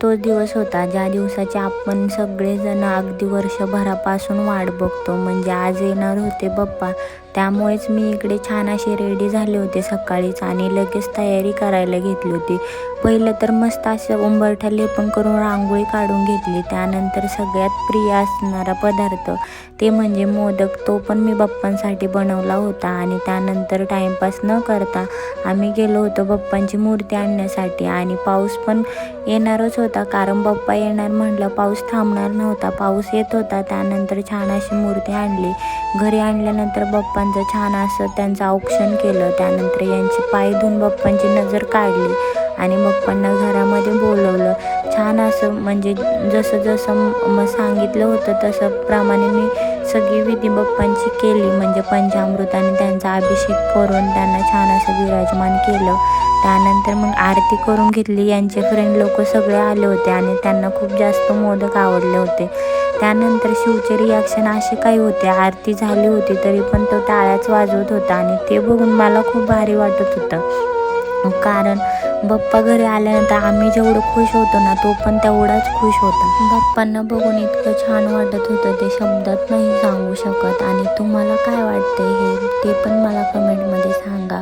तोच दिवस होता ज्या दिवसाची आपण सगळेजण अगदी वर्षभरापासून वाट बघतो. म्हणजे आज येणार होते बाप्पा. त्यामुळेच मी इकडे छान अशी रेडी झाले होते सकाळीच आणि लगेच तयारी करायला घेतली होती. पहिलं तर मस्त असं उंबरठा लेपन करून रांगोळी काढून घेतली. त्यानंतर सगळ्यात प्रिय असणारा पदार्थ ते म्हणजे मोदक, तो पण मी बाप्पांसाठी बनवला होता. आणि त्यानंतर टाईमपास न करता आम्ही गेलो होतो बाप्पांची मूर्ती आणण्यासाठी. आणि पाऊस पण येणारच होता, कारण बाप्पा येणार म्हटलं पाऊस थांबणार नव्हता. पाऊस येत होता. त्यानंतर छान अशी मूर्ती आणली. घरी आणल्यानंतर बाप्पांचं छान असं त्यांचं औक्षण केलं. त्यानंतर यांचे पाय धुवून बाप्पांची नजर काढली आणि बाप्पांना घरामध्ये बोलवलं. छान असं म्हणजे जसं जसं सांगितलं होतं तसं प्रमाणे मी सगळी विधी बाप्पांची केली. म्हणजे पंचामृताने त्यांचा अभिषेक करून त्यांना छान असं विराजमान केलं. त्यानंतर मग आरती करून घेतली. यांचे फ्रेंड लोक सगळे आले होते आणि त्यांना खूप जास्त मोदक आवडले होते. त्यानंतर शिवचे रिॲक्शन असे काही होते, आरती झाली होती तरी पण तो टाळ्याच वाजवत होता आणि ते बघून मला खूप भारी वाटत होतं. कारण बाप्पा घरी आल्यानंतर आम्ही जेवढं खुश होतो ना, तो पण तेवढाच खुश होता. बाप्पांना बघून इतकं छान वाटत होतं, ते शब्दात नाही सांगू शकत. आणि तुम्हाला काय वाटतंय हे ते पण मला कमेंटमध्ये सांगा.